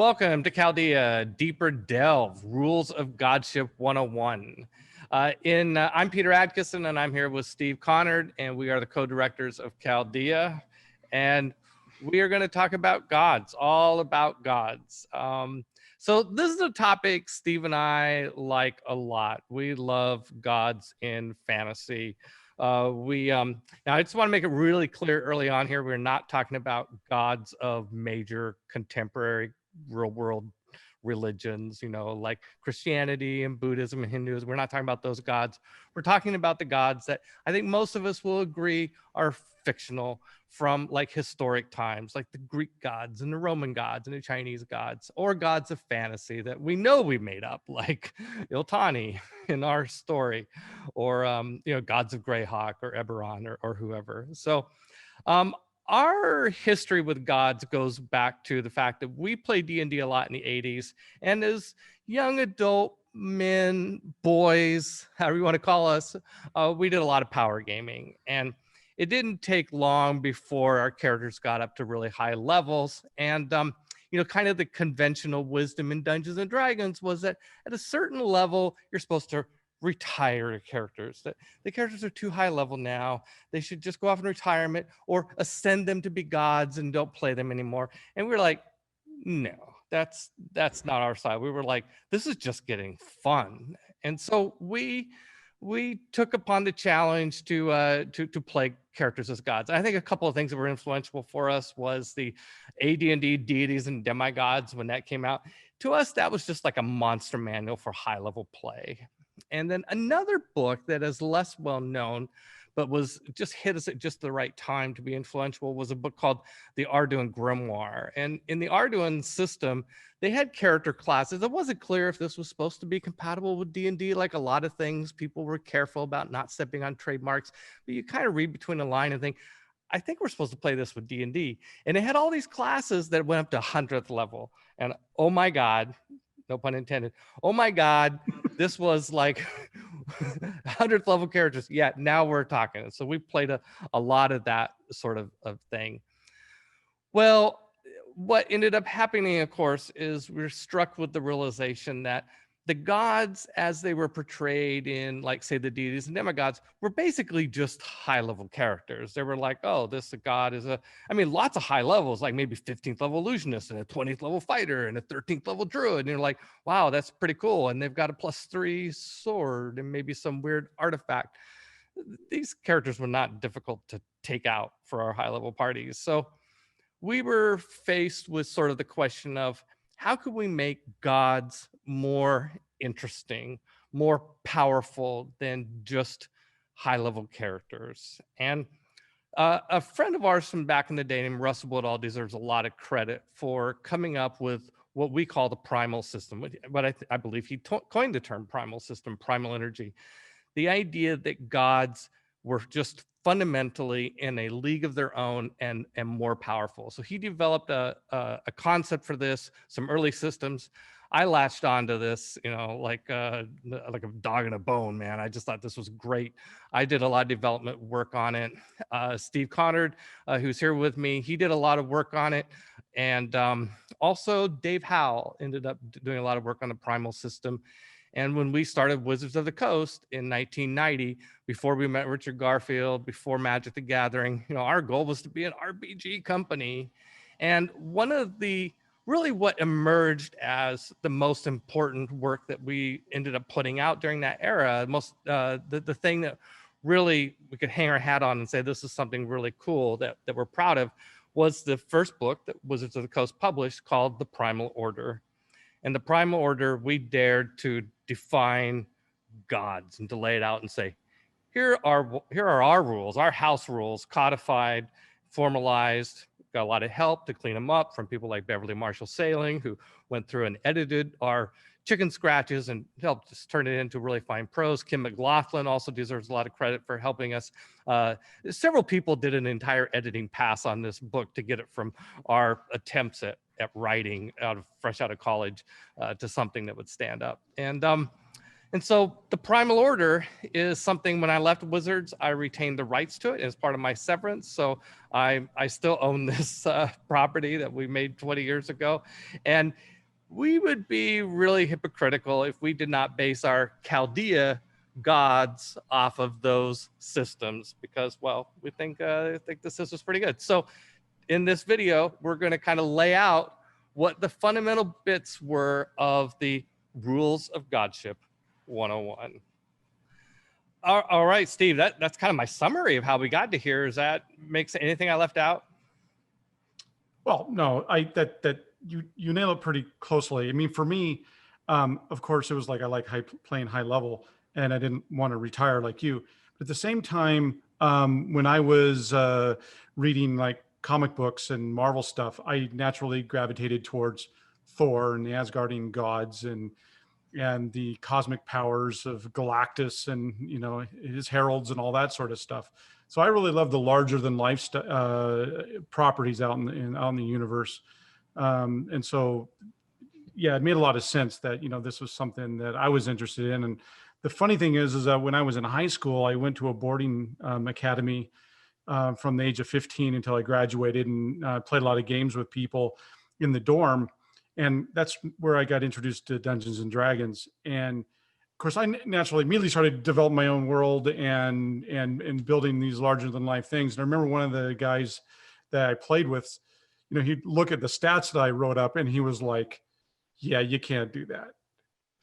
Welcome to Chaldea Deeper Delve Rules of Godship 101. I'm Peter Adkison, and I'm here with Steve Connard, and we are the co-directors of Chaldea. And we are going to talk about gods, all about gods. So this is a topic Steve and I like a lot. We love gods in fantasy. Now I just want to make it really clear early on here, we're not talking about gods of major contemporary real world religions, like Christianity and Buddhism and Hinduism. We're not talking about those gods. We're talking about the gods that I think most of us will agree are fictional from like historic times, like the Greek gods and the Roman gods and the Chinese gods, or gods of fantasy that we know we made up, like Iltani in our story, or gods of Greyhawk or Eberron or whoever. So um, our history with gods goes back to the fact that we played D&D a lot in the 80s, and as young adult men, boys, however you want to call us, we did a lot of power gaming. And it didn't take long before our characters got up to really high levels. And kind of the conventional wisdom in Dungeons and Dragons was that at a certain level, you're supposed to retire your characters. That the characters are too high level now. They should just go off in retirement or ascend them to be gods and don't play them anymore. And we were like, no, that's not our side. We were like, this is just getting fun. And so we took upon the challenge to play characters as gods. I think a couple of things that were influential for us was the AD&D Deities and Demigods when that came out. To us, that was just like a monster manual for high level play. And then another book that is less well known, but was just hit us at just the right time to be influential, was a book called The Arduin Grimoire. And in the Arduin system, they had character classes. It wasn't clear if this was supposed to be compatible with D&D. Like a lot of things, people were careful about not stepping on trademarks, but you kind of read between the line and think, I think we're supposed to play this with D&D. And it had all these classes that went up to 100th level. And oh my God, no pun intended, oh my God, this was like 100th level characters. Yeah, now we're talking. So we played a lot of that sort of thing. Well, what ended up happening, of course, is we're struck with the realization that the gods, as they were portrayed in, like, say, the deities and demigods, were basically just high-level characters. They were like, oh, this god is lots of high levels, like maybe 15th level illusionist and a 20th level fighter and a 13th level druid. And you're like, wow, that's pretty cool. And they've got a +3 sword and maybe some weird artifact. These characters were not difficult to take out for our high-level parties. So we were faced with sort of the question of how could we make gods more interesting, more powerful than just high-level characters? And a friend of ours from back in the day named Russell Woodall deserves a lot of credit for coming up with what we call the Primal system. But I believe he coined the term Primal system, primal energy. The idea that gods were just fundamentally in a league of their own and more powerful. So he developed a concept for this, some early systems. I latched onto this, like a dog in a bone, man. I just thought this was great. I did a lot of development work on it. Steve Connard, who's here with me, he did a lot of work on it. And also Dave Howell ended up doing a lot of work on the Primal system. And when we started Wizards of the Coast in 1990, before we met Richard Garfield, before Magic the Gathering, our goal was to be an RPG company. And one of the really what emerged as the most important work that we ended up putting out during that era, the thing that really we could hang our hat on and say this is something really cool that we're proud of, was the first book that Wizards of the Coast published called The Primal Order. And the Primal Order, we dared to define gods and to lay it out and say, here are our rules, our house rules, codified, formalized. Got a lot of help to clean them up from people like Beverly Marshall Sailing, who went through and edited our chicken scratches and helped us turn it into really fine prose. Kim McLaughlin also deserves a lot of credit for helping us. Several people did an entire editing pass on this book to get it from our attempts at writing fresh out of college to something that would stand up. And And so the Primal Order is something, when I left Wizards, I retained the rights to it as part of my severance. So I still own this property that we made 20 years ago. And we would be really hypocritical if we did not base our Chaldea gods off of those systems, because, well, we think the system's pretty good. So in this video, we're going to kind of lay out what the fundamental bits were of the rules of Godship 101. All right, Steve, that's kind of my summary of how we got to here. Is that makes anything I left out? Well, no, you nail it pretty closely. I mean, for me, of course, it was like I like playing high level, and I didn't want to retire like you. But at the same time, when I was reading like comic books and Marvel stuff, I naturally gravitated towards Thor and the Asgardian gods and the cosmic powers of Galactus and, you know, his heralds and all that sort of stuff. So I really love the larger than life properties out in the universe. And so, yeah, it made a lot of sense that, you know, this was something that I was interested in. And the funny thing is that when I was in high school, I went to a boarding academy from the age of 15 until I graduated, and played a lot of games with people in the dorm. And that's where I got introduced to Dungeons and Dragons. And of course, I naturally immediately started to develop my own world and building these larger than life things. And I remember one of the guys that I played with, you know, he'd look at the stats that I wrote up and he was like, "Yeah, you can't do that."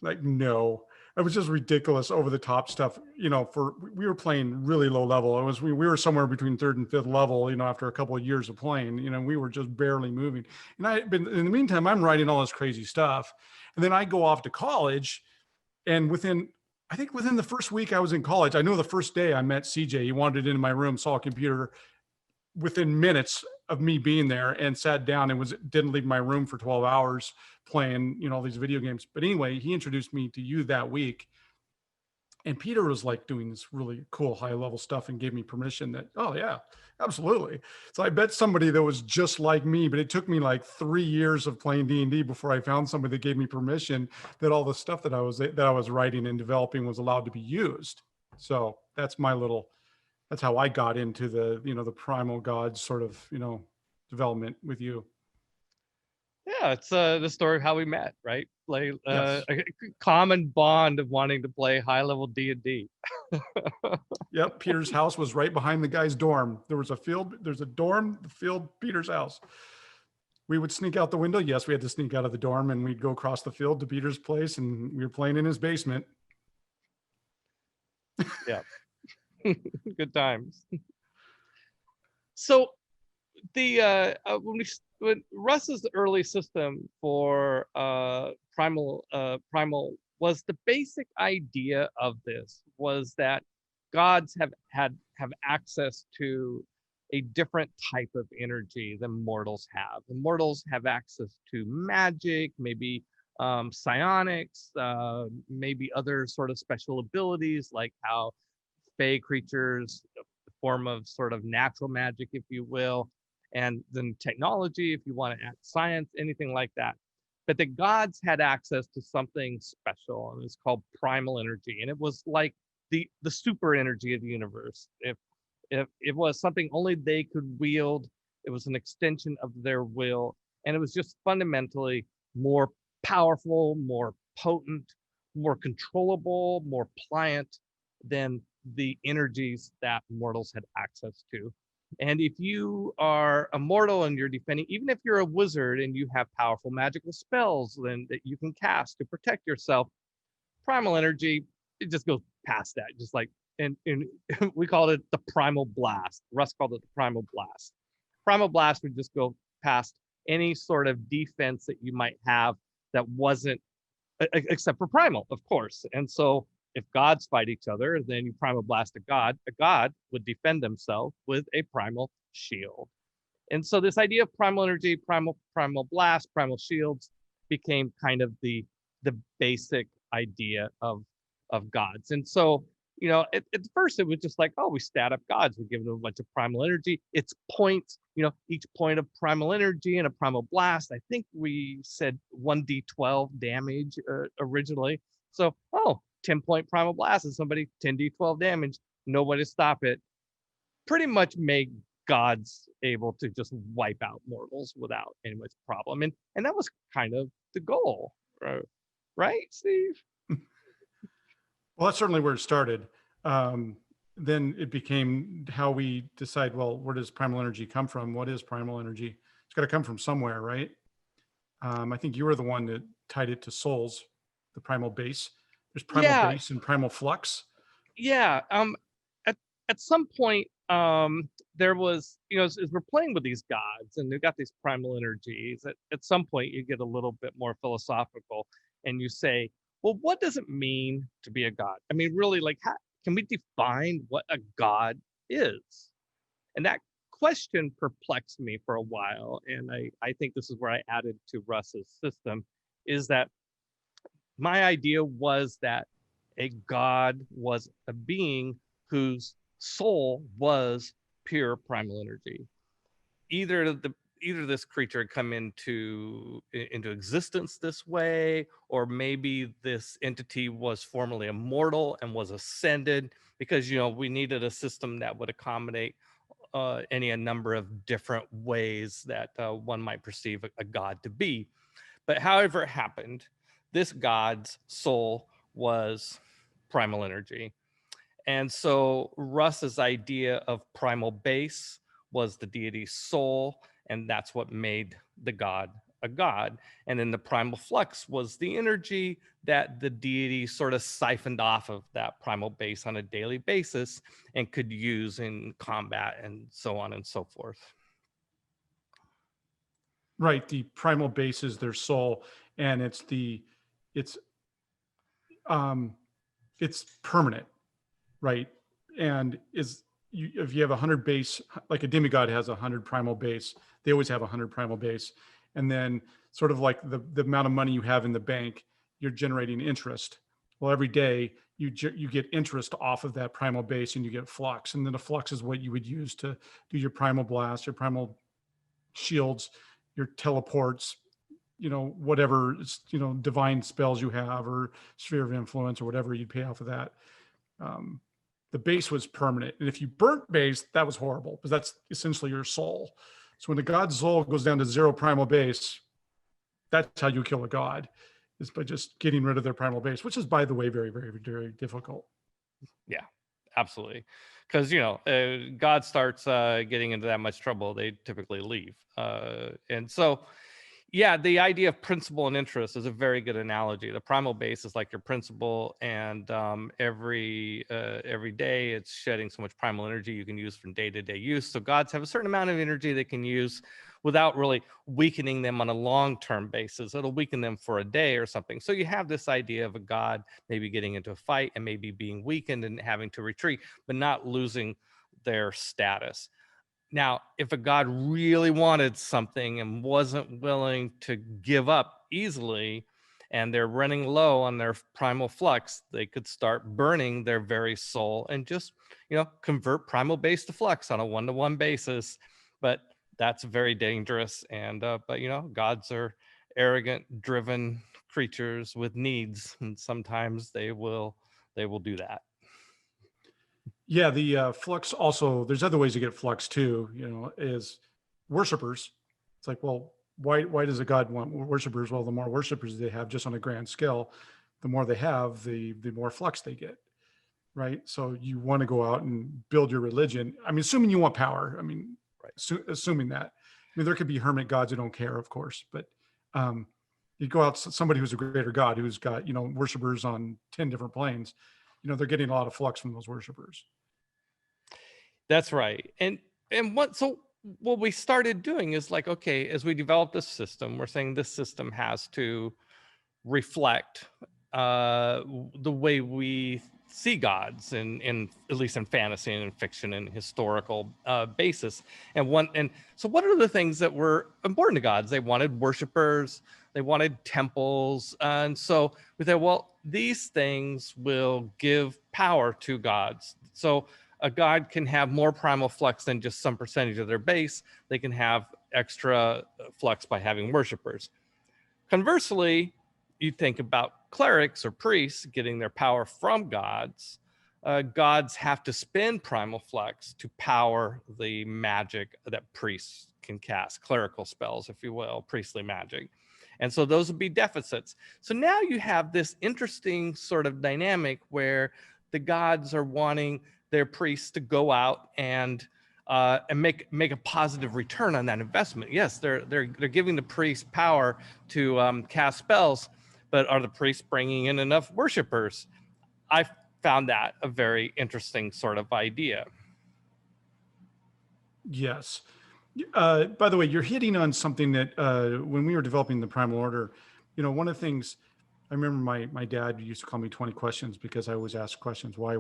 Like, no, it was just ridiculous, over the top stuff. You know, we were playing really low level. We were somewhere between third and fifth level. You know, after a couple of years of playing, you know, we were just barely moving. And in the meantime, I'm writing all this crazy stuff, and then I go off to college, and within the first week I was in college, I know the first day I met CJ. He wandered into my room, saw a computer within minutes of me being there, and sat down and didn't leave my room for 12 hours playing, you know, all these video games. But anyway, he introduced me to you that week, and Peter was like doing this really cool high level stuff and gave me permission that, oh yeah, absolutely. So I bet somebody that was just like me, but it took me like 3 years of playing D&D before I found somebody that gave me permission that all the stuff that I was writing and developing was allowed to be used. So that's how I got into the, you know, the primal gods sort of, you know, development with you. Yeah, it's the story of how we met, right? Like Yes. a common bond of wanting to play high level D&D. Yep, Peter's house was right behind the guy's dorm. There's a dorm, the field, Peter's house. We would sneak out the window. Yes, we had to sneak out of the dorm, and we'd go across the field to Peter's place, and we were playing in his basement. Yeah. Good times. So when Russ's early system for primal was, the basic idea of this was that gods have access to a different type of energy than mortals have. And mortals have access to magic, maybe psionics, maybe other sort of special abilities, like how fey creatures, the form of sort of natural magic, if you will, and then technology, if you want to add science, anything like that. But the gods had access to something special, and it's called primal energy. And it was like the super energy of the universe. If it was something only they could wield, it was an extension of their will, and it was just fundamentally more powerful, more potent, more controllable, more pliant than the energies that mortals had access to. And if you are a mortal and you're defending, even if you're a wizard and you have powerful magical spells then that you can cast to protect yourself, primal energy, it just goes past that. Just like, and we called it the primal blast. Russ called it the primal blast. Primal blast would just go past any sort of defense that you might have that wasn't, except for primal, of course. And so if gods fight each other, then you primal blast a god. A god would defend themselves with a primal shield. And so this idea of primal energy, primal blast, primal shields became kind of the basic idea of gods. And so, you know, at first it was just like, oh, we stat up gods, we give them a bunch of primal energy. It's points, you know, each point of primal energy and a primal blast, I think we said 1d12 damage originally. So, 10-point primal blast and somebody 10d12 damage, nobody stop it. Pretty much make gods able to just wipe out mortals without any much problem. And that was kind of the goal, right, Steve? Well, that's certainly where it started. Then it became how we decide, well, where does primal energy come from? What is primal energy? It's got to come from somewhere, right? I think you were the one that tied it to souls, the primal base. There's primal Yeah, base and primal flux. yeah. At some point, there was, as we're playing with these gods and they've got these primal energies, at some point you get a little bit more philosophical and you say, well, what does it mean to be a god? I mean, really, like, how can we define what a god is? And that question perplexed me for a while. And I think this is where I added to Russ's system, is that my idea was that a god was a being whose soul was pure primal energy. Either this creature had come into existence this way, or maybe this entity was formerly immortal and was ascended, because we needed a system that would accommodate a number of different ways that one might perceive a god to be. But however it happened, this god's soul was primal energy. And so Russ's idea of primal base was the deity's soul, and that's what made the god a god. And then the primal flux was the energy that the deity sort of siphoned off of that primal base on a daily basis and could use in combat and so on and so forth. Right. The primal base is their soul, and it's um it's permanent, right? And if you have 100 base, like a demigod has 100 primal base, they always have 100 primal base. And then sort of like the amount of money you have in the bank, you're generating interest. Well, every day you get interest off of that primal base, and you get flux. And then the flux is what you would use to do your primal blast, your primal shields, your teleports, whatever, divine spells you have, or sphere of influence, or whatever you'd pay off of that. The base was permanent. And if you burnt base, that was horrible, because that's essentially your soul. So when the god's soul goes down to 0 primal base, that's how you kill a god, is by just getting rid of their primal base, which is, by the way, very, very, very difficult. Yeah, absolutely. Because, God starts getting into that much trouble, they typically leave. And so, yeah, the idea of principle and interest is a very good analogy. The primal base is like your principle, and every day it's shedding so much primal energy you can use from day-to-day use. So gods have a certain amount of energy they can use without really weakening them on a long-term basis. It'll weaken them for a day or something. So you have this idea of a god maybe getting into a fight and maybe being weakened and having to retreat, but not losing their status. Now, if a god really wanted something and wasn't willing to give up easily, and they're running low on their primal flux, they could start burning their very soul and just, convert primal base to flux on a one-to-one basis. But that's very dangerous. And but gods are arrogant, driven creatures with needs, and sometimes they will do that. Yeah, the flux also, there's other ways to get flux too, is worshipers. It's like, well, why does a god want worshipers? Well, the more worshipers they have, just on a grand scale, the more they have, the more flux they get, right? So you want to go out and build your religion. I mean, assuming you want power. I mean, right. Assuming that. I mean, there could be hermit gods who don't care, of course, but you go out, somebody who's a greater god, who's got, worshipers on 10 different planes, they're getting a lot of flux from those worshipers. That's right. And what we started doing is like, okay, as we develop this system, we're saying this system has to reflect the way we see gods in at least in fantasy and in fiction and historical basis. And so what are the things that were important to gods? They wanted worshipers, they wanted temples. And so we said, well, these things will give power to gods. So a god can have more primal flux than just some percentage of their base. They can have extra flux by having worshipers. Conversely, you think about clerics or priests getting their power from gods, gods have to spend primal flex to power the magic that priests can cast, clerical spells, if you will, priestly magic. And so those would be deficits. So now you have this interesting sort of dynamic where the gods are wanting their priests to go out and make a positive return on that investment. Yes, they're giving the priests power to cast spells, but are the priests bringing in enough worshipers? I found that a very interesting sort of idea. Yes. By the way, you're hitting on something that when we were developing the Primal Order, one of the things I remember my dad used to call me 20 questions because I always ask questions. Why?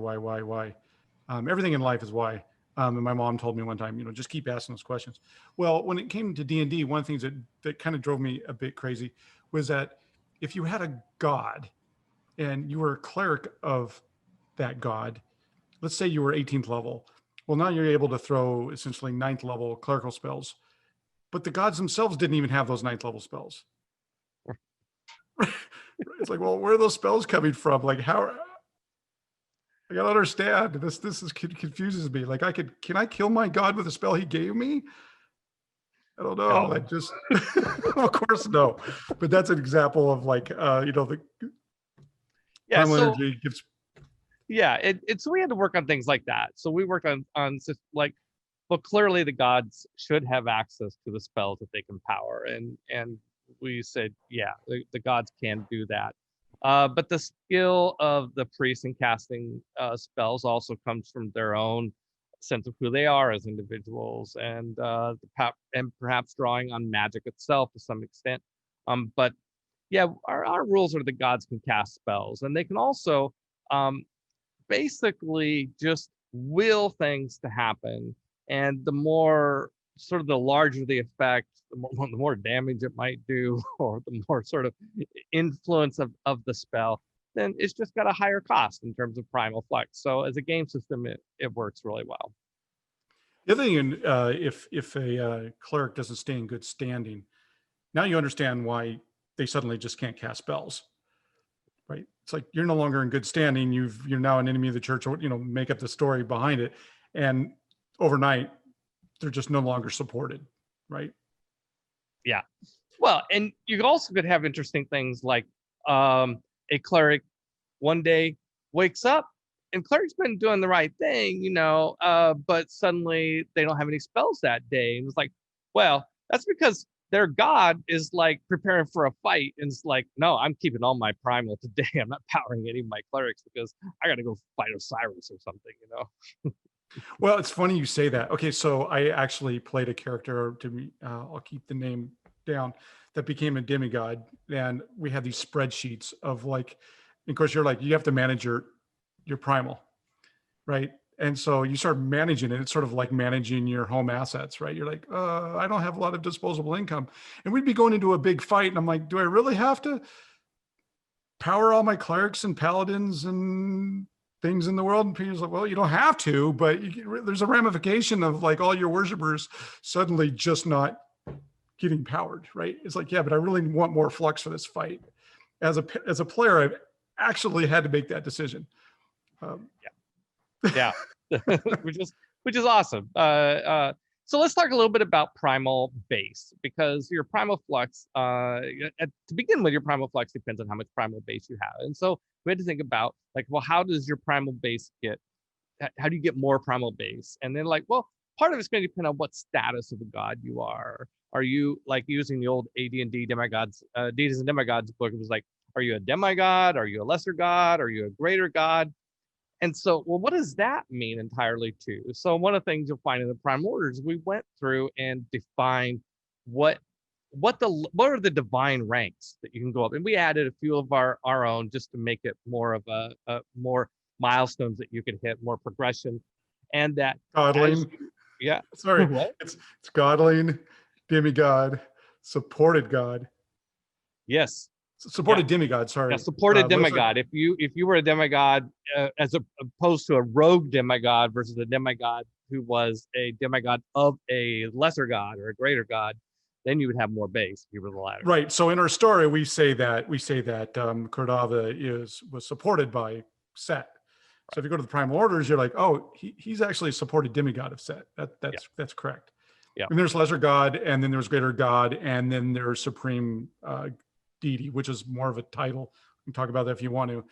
Everything in life is why. And my mom told me one time, just keep asking those questions. Well, when it came to D&D, one of the things that kind of drove me a bit crazy was that if you had a god and you were a cleric of that god, let's say you were 18th level. Well, now you're able to throw essentially 9th level clerical spells, but the gods themselves didn't even have those 9th level spells. It's like, well, where are those spells coming from? Like, how? I gotta understand. This confuses me. Like, can I kill my god with a spell he gave me? I don't know. No. I just, of course, no. But that's an example of like, the primal energy gives. Yeah, so we had to work on things like that. So we worked on like, well, clearly the gods should have access to the spells that they can power, and we said, yeah, the gods can do that. But the skill of the priests in casting spells also comes from their own sense of who they are as individuals, and perhaps drawing on magic itself to some extent. But yeah, our rules are the gods can cast spells, and they can also basically just will things to happen. And the larger the effect, the more damage it might do, or the more sort of influence of the spell, then it's just got a higher cost in terms of primal flex. So as a game system, it works really well. The other thing, if a cleric doesn't stay in good standing, now you understand why they suddenly just can't cast spells. Right. It's like you're no longer in good standing. You're now an enemy of the church, or, make up the story behind it. And overnight, they're just no longer supported. Right. Yeah. Well, and you also could have interesting things like a cleric one day wakes up and cleric's been doing the right thing, but suddenly they don't have any spells that day. And it's like, well, that's because their god is like preparing for a fight, and it's like, no, I'm keeping all my primal today. I'm not powering any of my clerics because I got to go fight Osiris or something, Well, it's funny you say that. Okay, so I actually played a character I'll keep the name down, that became a demigod, and we had these spreadsheets of like, of course, you have to manage your primal, right? And so you start managing it. It's sort of like managing your home assets, right? You're like, I don't have a lot of disposable income. And we'd be going into a big fight. And I'm like, do I really have to power all my clerics and paladins and things in the world? And Peter's like, well, you don't have to, but there's a ramification of like all your worshipers suddenly just not getting powered, right? It's like, yeah, but I really want more flux for this fight. As a player, I've actually had to make that decision. Yeah, which is awesome. So let's talk a little bit about primal base, because your primal flux, to begin with, your primal flux depends on how much primal base you have. And so we had to think about like, well, how does your primal base how do you get more primal base? And then like, well, part of it's going to depend on what status of a god you are. Are you like using the old AD&D demigods, Deities and Demigods book? It was like, are you a demigod? Are you a lesser god? Are you a greater god? And so, well, what does that mean entirely too? So one of the things you'll find in the Primal Orders, we went through and defined what are the divine ranks that you can go up. And we added a few of our own just to make it more of a more milestones that you can hit, more progression. And that Godling. Yeah. Sorry. What? It's godling, demigod, supported god. Yes. Supported demigod, sorry. Yeah, supported demigod. If you were a demigod, as opposed to a rogue demigod versus a demigod who was a demigod of a lesser god or a greater god, then you would have more base if you were the latter. Right. So in our story, we say that Cordava was supported by Set. So if you go to the Primal Orders, you're like, oh, he's actually a supported demigod of Set. That's correct. Yeah. And there's lesser god, and then there's greater god, and then there's supreme deity, which is more of a title. We can talk about that if you want to.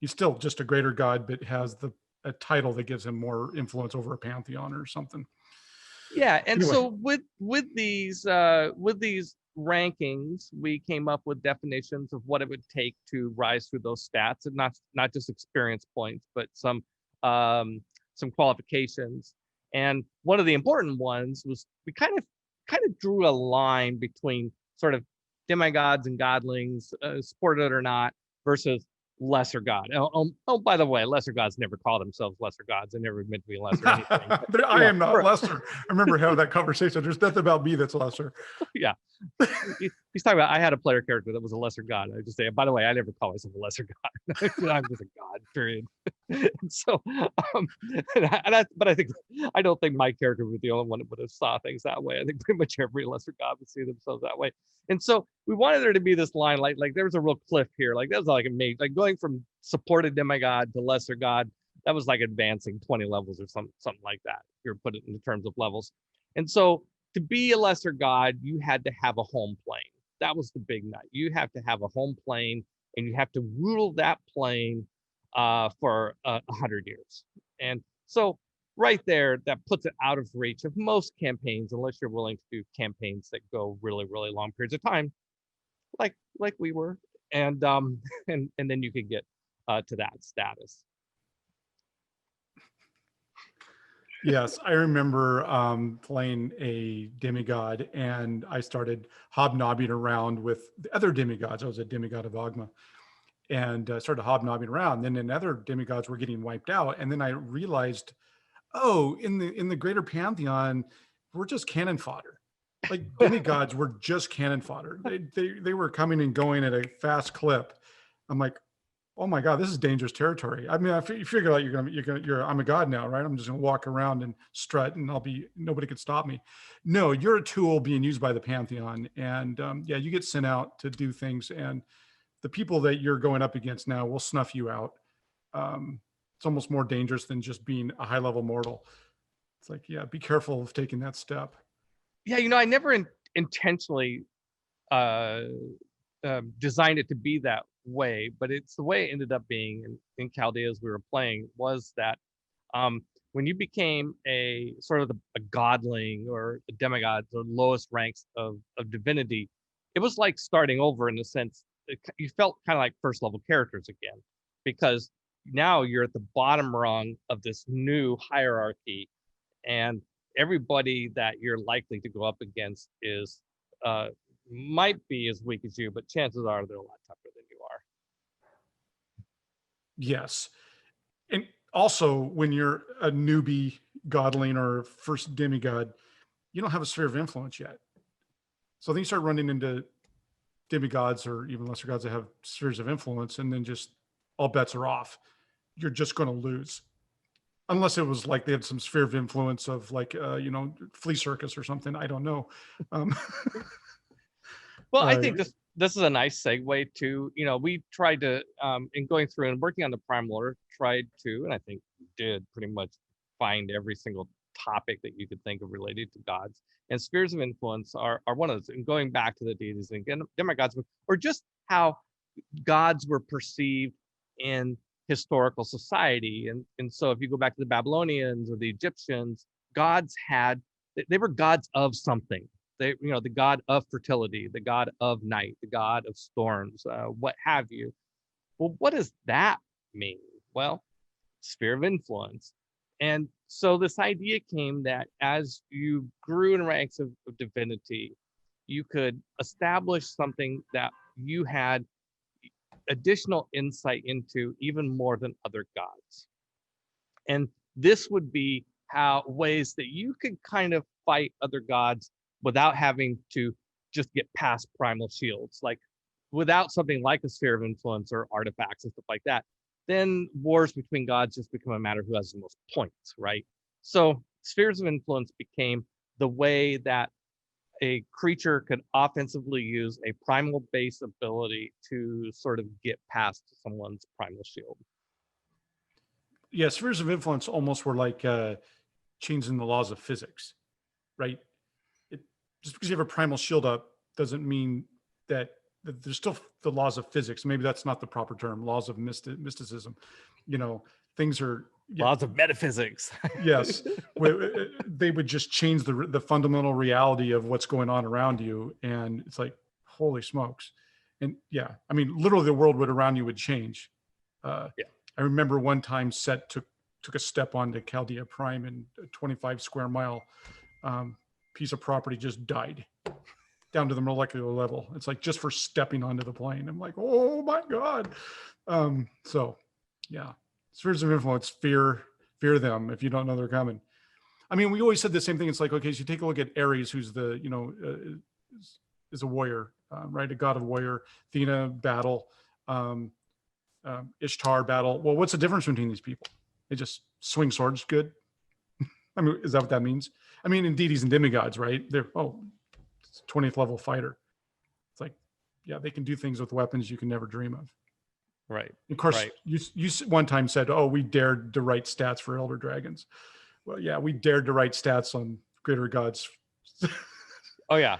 He's still just a greater god, but has a title that gives him more influence over a pantheon or something. Yeah, and Anyway. so with these rankings, we came up with definitions of what it would take to rise through those stats, and not just experience points, but some qualifications. And one of the important ones was we kind of drew a line between sort of demigods and godlings, supported or not, versus lesser god. Oh, by the way, lesser gods never call themselves lesser gods. They're never meant to be lesser anything. But I am not lesser. I remember having that conversation. There's nothing about me that's lesser. Yeah. He's talking about, I had a player character that was a lesser god. I just say, by the way, I never call myself a lesser god. I'm just a god, period. And so, but I don't think my character was the only one that would have saw things that way. I think pretty much every lesser god would see themselves that way. And so we wanted there to be this line, like there was a real cliff here. Like that was like like going from supported demigod to lesser god. That was like advancing 20 levels or something like that. If you're put it in terms of levels. And so to be a lesser god, you had to have a home plane. That was the big nut. You have to have a home plane, and you have to rule that plane for 100 years. And so right there, that puts it out of reach of most campaigns, unless you're willing to do campaigns that go really, really long periods of time, like we were. And then you could get to that status. Yes, I remember playing a demigod, and I started hobnobbing around with the other demigods. I was a demigod of Ogma, and started hobnobbing around. And then other demigods were getting wiped out, and then I realized, oh, in the greater pantheon, we're just cannon fodder. Like demigods were just cannon fodder. They were coming and going at a fast clip. I'm like, oh my God, this is dangerous territory. I mean, you figure out I'm a god now, right? I'm just gonna walk around and strut, and nobody could stop me. No, you're a tool being used by the pantheon, and yeah, you get sent out to do things, and the people that you're going up against now will snuff you out. It's almost more dangerous than just being a high level mortal. It's like, yeah, be careful of taking that step. Yeah, I never intentionally designed it to be that way, but it's the way it ended up being in Chaldea as we were playing, was that when you became a sort of a godling or a demigod, the lowest ranks of divinity, it was like starting over in a sense. You felt kind of like first level characters again, because now you're at the bottom rung of this new hierarchy, and everybody that you're likely to go up against is might be as weak as you, but chances are they're a lot tougher than you are. Yes. And also, when you're a newbie godling or first demigod, you don't have a sphere of influence yet. So then you start running into demigods or even lesser gods that have spheres of influence, and then just all bets are off. You're just going to lose. Unless it was like they had some sphere of influence of like, flea circus or something. I don't know. Well, I think this is a nice segue to, we tried to, in going through and working on the Primal Order, tried to, and I think did pretty much find every single topic that you could think of related to gods. And spheres of influence are one of those. And going back to the deities and demigods, or just how gods were perceived in historical society. And so if you go back to the Babylonians or the Egyptians, they were gods of something. They, the god of fertility, the god of night, the god of storms, what have you. Well, what does that mean? Well, sphere of influence. And so this idea came that as you grew in ranks of divinity, you could establish something that you had additional insight into even more than other gods. And this would be ways that you could kind of fight other gods without having to just get past primal shields, like without something like a sphere of influence or artifacts and stuff like that. Then wars between gods just become a matter of who has the most points, right? So spheres of influence became the way that a creature could offensively use a primal base ability to sort of get past someone's primal shield. Yeah, spheres of influence almost were like changing the laws of physics, right? Just because you have a primal shield up doesn't mean that there's still the laws of physics. Maybe that's not the proper term, laws of mysticism. Things are, Laws of metaphysics. yes, they would just change the fundamental reality of what's going on around you. And it's like, holy smokes. And yeah, I mean, literally the world around you would change. Yeah. I remember one time Set took a step onto Chaldea Prime, and a 25 square mile piece of property just died down to the molecular level. It's like just for stepping onto the plane. I'm like, oh my God. So yeah, spheres of influence, fear them if you don't know they're coming. I mean, we always said the same thing. It's like, okay, so you take a look at Ares, who's the, is a warrior, right? A god of warrior. Athena, battle. Ishtar, battle. Well, what's the difference between these people? They just swing swords good. I mean, is that what that means? I mean, in deities and demigods, right? They're 20th level fighter. It's like, yeah, they can do things with weapons you can never dream of. Right. Of course, right. You one time said, "Oh, we dared to write stats for Elder Dragons." Well, yeah, we dared to write stats on greater gods. Oh yeah,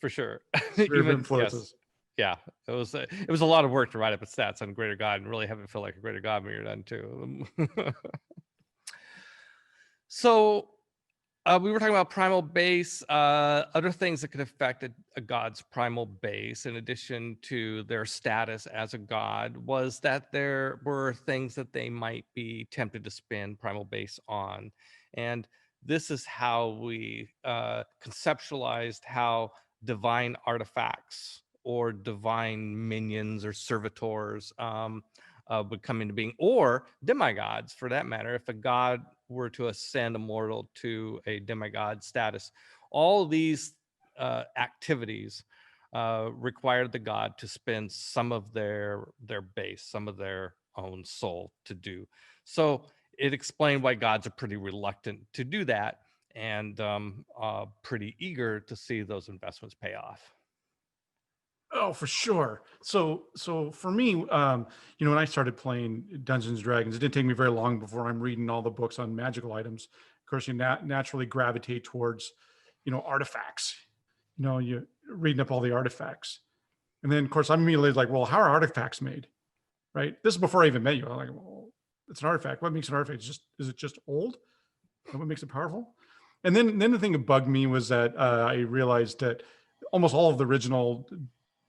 for sure. Even influences. Yes. Yeah, it was a lot of work to write up a stats on greater god and really have it feel like a greater god when you're done too. So we were talking about primal base. Other things that could affect a god's primal base, in addition to their status as a god, was that there were things that they might be tempted to spend primal base on. And this is how we conceptualized how divine artifacts or divine minions or servitors would come into being, or demigods for that matter. If a god were to ascend a mortal to a demigod status, all these activities required the god to spend some of their base, some of their own soul to do. So it explained why gods are pretty reluctant to do that, and pretty eager to see those investments pay off. Oh, for sure. So for me, when I started playing Dungeons and Dragons, it didn't take me very long before I'm reading all the books on magical items. Of course, you naturally gravitate towards, artifacts. You reading up all the artifacts, and then of course I'm immediately like, well, how are artifacts made? Right. This is before I even met you. I'm like, well, it's an artifact. What makes an artifact? Is it just old? And what makes it powerful? And then the thing that bugged me was that I realized that almost all of the original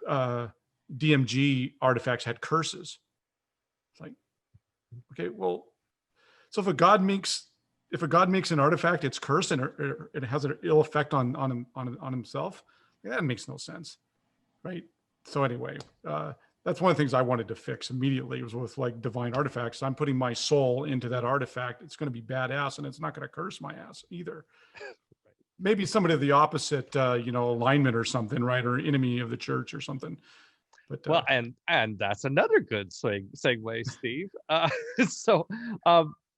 DMG artifacts had curses. It's like, okay, well, so if a god makes an artifact, it's cursed and it has an ill effect on himself. That makes no sense, right? So anyway, that's one of the things I wanted to fix immediately, was with like divine artifacts. I'm putting my soul into that artifact. It's going to be badass, and it's not going to curse my ass either. Maybe somebody of the opposite, alignment or something, right? Or enemy of the church or something. But well, and that's another good segue, Steve. So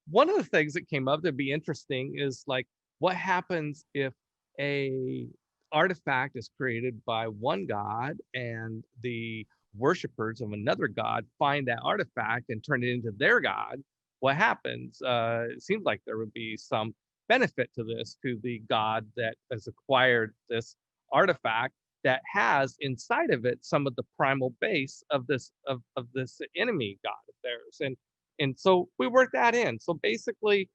one of the things that came up that'd be interesting is like, what happens if a artifact is created by one god and the worshipers of another god find that artifact and turn it into their god? What happens? It seems like there would be some benefit to this, to the god that has acquired this artifact that has inside of it some of the primal base of this enemy god of theirs, and so we work that in. So basically,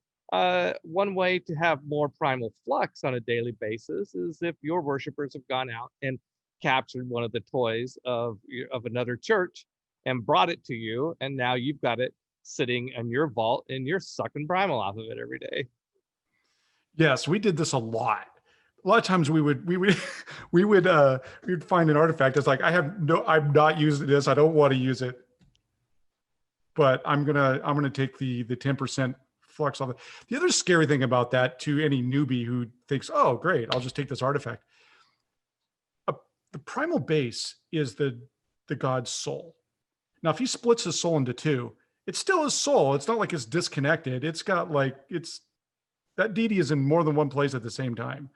one way to have more primal flux on a daily basis is if your worshipers have gone out and captured one of the toys of another church and brought it to you, and now you've got it sitting in your vault and you're sucking primal off of it every day. Yes, we did this a lot. A lot of times we would find an artifact. It's like, I'm not using this. I don't want to use it, but I'm gonna take the 10% flux off it. The other scary thing about that, to any newbie who thinks, oh great, I'll just take this artifact. The primal base is the god's soul. Now, if he splits his soul into two, it's still his soul. It's not like it's disconnected. It's got that deity is in more than one place at the same time.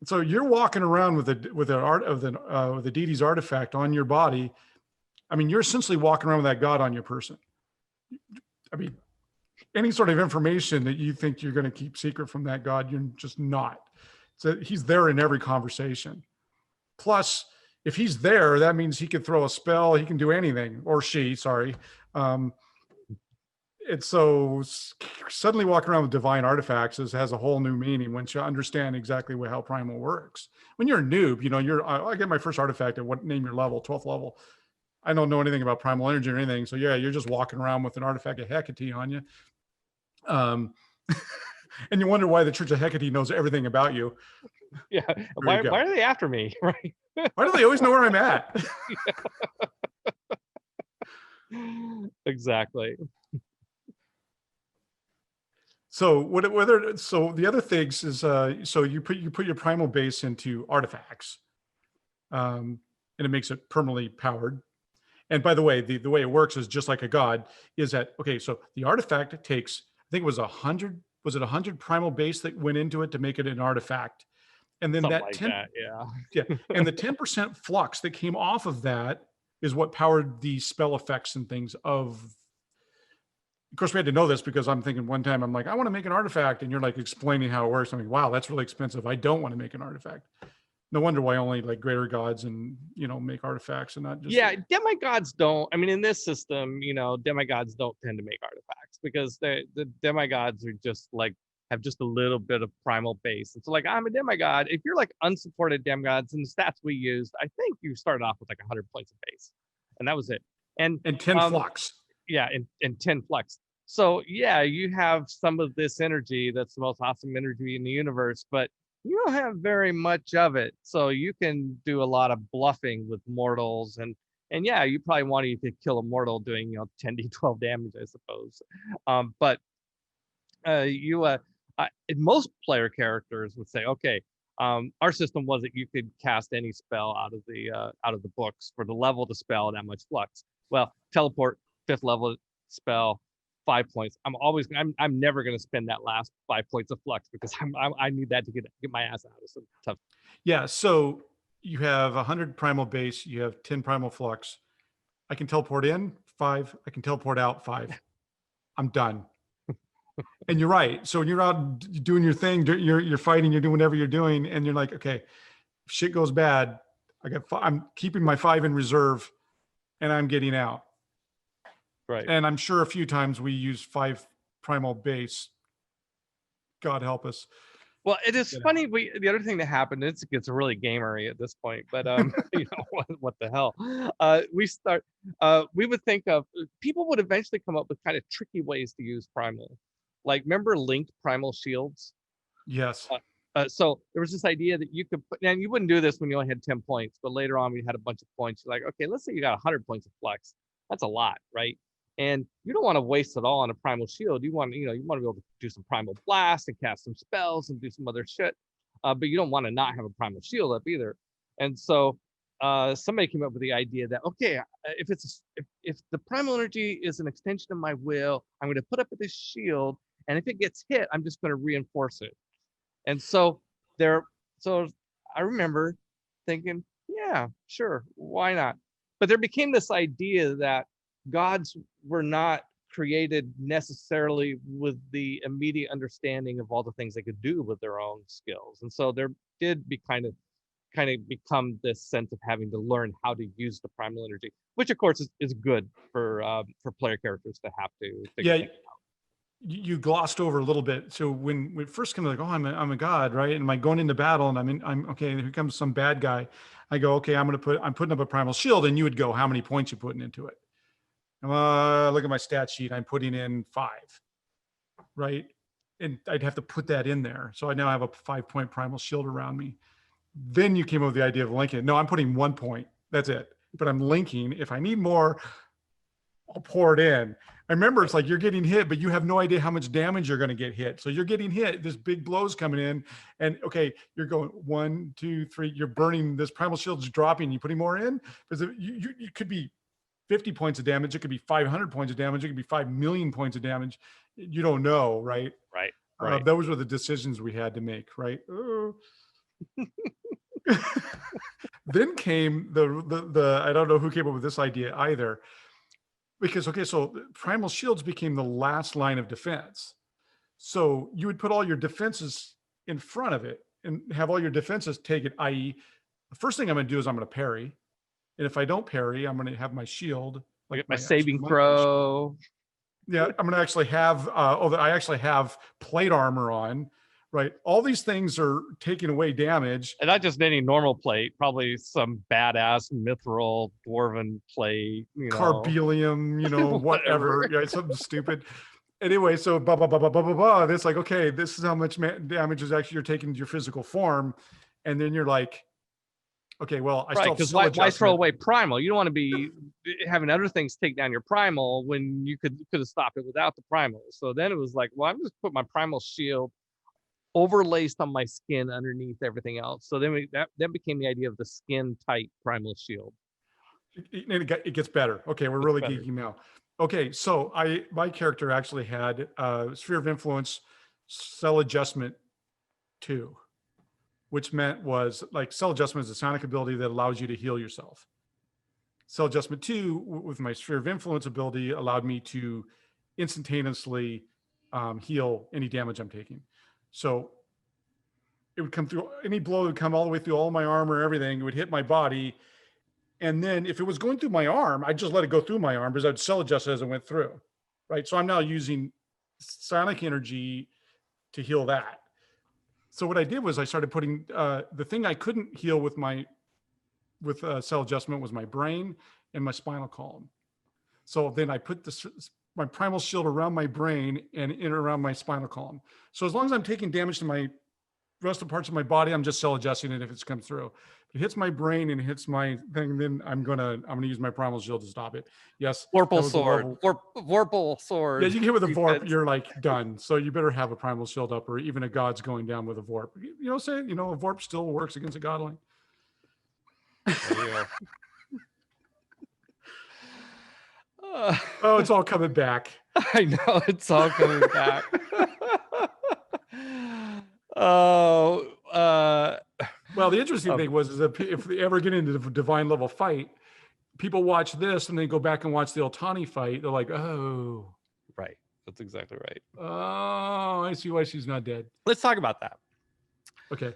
So you're walking around with the deity's artifact on your body. I mean, you're essentially walking around with that god on your person. I mean, any sort of information that you think you're going to keep secret from that god, you're just not. So he's there in every conversation. Plus, if he's there, that means he could throw a spell. He can do anything, or she, sorry. It's so suddenly walking around with divine artifacts has a whole new meaning once you understand exactly how Primal works. When you're a noob, I get my first artifact at what name your level, 12th level. I don't know anything about primal energy or anything. So yeah, you're just walking around with an artifact of Hecate on you. And you wonder why the Church of Hecate knows everything about you. Yeah. Why are they after me? Right. Why do they always know where I'm at? Exactly. So the other things is so you put your primal base into artifacts, and it makes it permanently powered. And by the way, the way it works is just like a god. Is that okay? So the artifact takes, I think it was 100. Was it 100 primal base that went into it to make it an artifact? And then Something that like 10, that, yeah, and the 10% flux that came off of that is what powered the spell effects and things of. Of course, we had to know this because I'm thinking one time, I'm like, I want to make an artifact. And you're like explaining how it works. I'm like, wow, that's really expensive. I don't want to make an artifact. No wonder why only like greater gods and, make artifacts and not just. Yeah, demigods don't. I mean, in this system, demigods don't tend to make artifacts because the demigods are just like, have just a little bit of primal base. It's like, I'm a demigod. If you're like unsupported demigods and the stats we used, I think you started off with like 100 points of base. And that was it. And 10 flux. Yeah, and 10 flux. So yeah, you have some of this energy that's the most awesome energy in the universe, but you don't have very much of it. So you can do a lot of bluffing with mortals, and yeah, you probably want to kill a mortal doing 10d12 damage, I suppose. But most player characters would say, okay, our system was that you could cast any spell out of the books for the level of the spell that much flux. Well, teleport, 5th level spell, 5 points. I'm never going to spend that last 5 points of flux because I need that to get my ass out of some tough. Yeah. So you have 100 primal base. You have 10 primal flux. I can teleport in 5. I can teleport out 5. I'm done. And you're right. So when you're out doing your thing, you're fighting, you're doing whatever you're doing, and you're like, okay, if shit goes bad, I'm keeping my 5 in reserve, and I'm getting out. Right. And I'm sure a few times we use 5 primal base. God help us. Well, it is funny. The other thing that happened, it gets really gamery at this point, but what the hell? We would think of, people would eventually come up with kind of tricky ways to use primal. Like, remember linked primal shields? Yes. So there was this idea that you could put, and you wouldn't do this when you only had 10 points, but later on we had a bunch of points. You're like, okay, let's say you got 100 points of flex. That's a lot, right? And you don't want to waste it all on a primal shield. You want to be able to do some primal blast and cast some spells and do some other shit. But you don't want to not have a primal shield up either. And so somebody came up with the idea that, okay, if the primal energy is an extension of my will, I'm going to put up this shield, and if it gets hit, I'm just going to reinforce it. And so I remember thinking, yeah, sure, why not? But there became this idea that gods were not created necessarily with the immediate understanding of all the things they could do with their own skills. And so there did be kind of become this sense of having to learn how to use the primal energy, which of course is good for player characters to have to figure out. You glossed over a little bit. So when we first come, like, oh, I'm a god, right? And I'm going into battle, and I'm okay. And here comes some bad guy. I go, okay, I'm putting up a primal shield, and you would go, how many points you putting into it? Look at my stat sheet. I'm putting in 5, right? And I'd have to put that in there. So I now have a 5-point primal shield around me. Then you came up with the idea of linking it. No, I'm putting 1 point. That's it. But I'm linking. If I need more, I'll pour it in. I remember it's like you're getting hit, but you have no idea how much damage you're going to get hit. So you're getting hit. This big blow's coming in, and okay, you're going 1, 2, 3. You're burning. This primal shield's dropping. You putting more in because you could be 50 points of damage. It could be 500 points of damage. It could be 5 million points of damage. You don't know, right? Right. Those were the decisions we had to make, right? Then came the I don't know who came up with this idea either, because okay, so primal shields became the last line of defense. So you would put all your defenses in front of it and have all your defenses take it, i.e., the first thing I'm going to do is I'm going to parry. And if I don't parry, I'm going to have my shield, Like like my my saving my- throw. Yeah, I'm going to actually have, I actually have plate armor on, right? All these things are taking away damage. And not just any normal plate, probably some badass mithril dwarven plate, Carbelium, Whatever. whatever, yeah, something stupid. Anyway, so blah, blah, blah, blah, blah, blah, blah. It's like, okay, this is how much damage is actually you're taking to your physical form. And then you're like, okay, well, I still Right, have because skill why throw adjustment. away primal? You don't want to be having other things take down your primal when you could have stopped it without the primal. So then it was like, well, I'm just put my primal shield overlaced on my skin underneath everything else. So then that became the idea of the skin tight primal shield. And it gets better. Okay, we're really geeky now. Okay, so my character actually had sphere of influence cell adjustment 2, which was like cell adjustment is a sonic ability that allows you to heal yourself. Cell adjustment 2 with my sphere of influence ability allowed me to instantaneously heal any damage I'm taking. So it would come through, any blow would come all the way through all my armor, everything. It would hit my body. And then if it was going through my arm, I'd just let it go through my arm because I'd cell adjust as it went through. Right. So I'm now using sonic energy to heal that. So what I did was I started putting the thing I couldn't heal with cell adjustment was my brain and my spinal column. So then I put my primal shield around my brain and in around my spinal column. So as long as I'm taking damage to my rest of parts of my body, I'm just cell adjusting it if it's come through. If it hits my brain and it hits my thing, then I'm gonna use my primal shield to stop it. Yes. Vorpal sword. Vorpal sword. Yeah, you get with a Vorp, you're like done. So you better have a primal shield up, or even a god's going down with a Vorp. A Vorp still works against a godling. Oh, it's all coming back. I know, it's all coming back. Oh, well, the interesting thing was that if they ever get into the divine level fight, people watch this and they go back and watch the Altani fight. They're like, oh, right. That's exactly right. Oh, I see why she's not dead. Let's talk about that. Okay.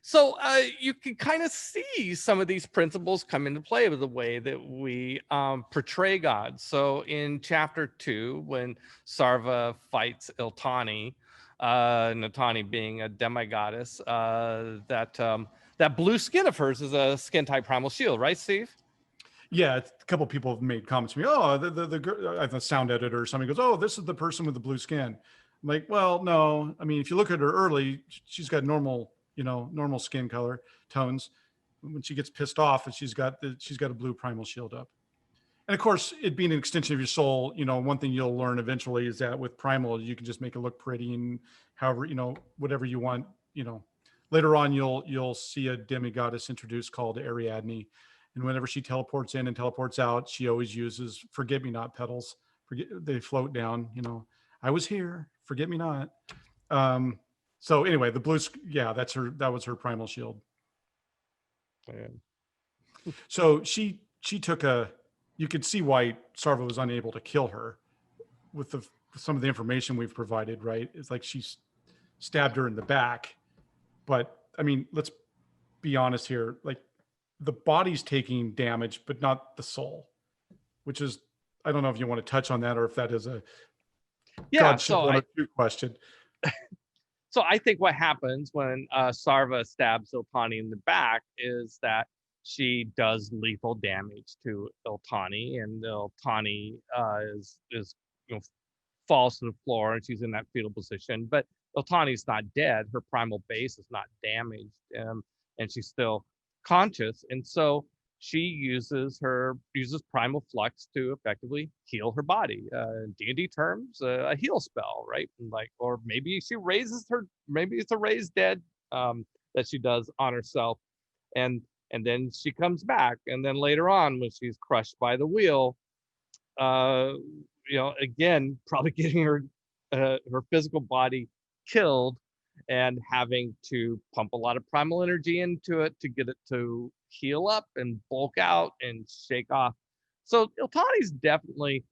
So you can kind of see some of these principles come into play with the way that we portray God. So in chapter 2, when Sarva fights Iltani, Natani being a demigoddess, that blue skin of hers is a skin type primal shield, right, Steve? Yeah, a couple of people have made comments to me. Oh, the sound editor or somebody goes, "Oh, this is the person with the blue skin." I'm like, well, no. I mean, if you look at her early, she's got normal skin color tones. When she gets pissed off, and she's got a blue primal shield up. And of course, it being an extension of your soul, one thing you'll learn eventually is that with primal, you can just make it look pretty and however, whatever you want. Later on, you'll see a demigoddess introduced called Ariadne. And whenever she teleports in and teleports out, she always uses forget-me-not petals. They float down, I was here, forget me not. So anyway, the blue, yeah, that was her primal shield. Yeah. So she took you could see why Sarva was unable to kill her with some of the information we've provided, right? It's like she stabbed her in the back. But I mean, let's be honest here. Like the body's taking damage, but not the soul, which is, I don't know if you want to touch on that or if that is a Godship 102 question. So I think what happens when Sarva stabs Iltani in the back is that she does lethal damage to Iltani, and Iltani is falls to the floor, and she's in that fetal position. But Iltani's not dead; her primal base is not damaged, and she's still conscious. And so she uses primal flux to effectively heal her body. D&D terms, a heal spell, right? Or maybe she raises her. Maybe it's a raised dead that she does on herself, and then she comes back. And then later on, when she's crushed by the wheel, again, probably getting her physical body killed, and having to pump a lot of primal energy into it to get it to heal up and bulk out and shake off. So Iltani's definitely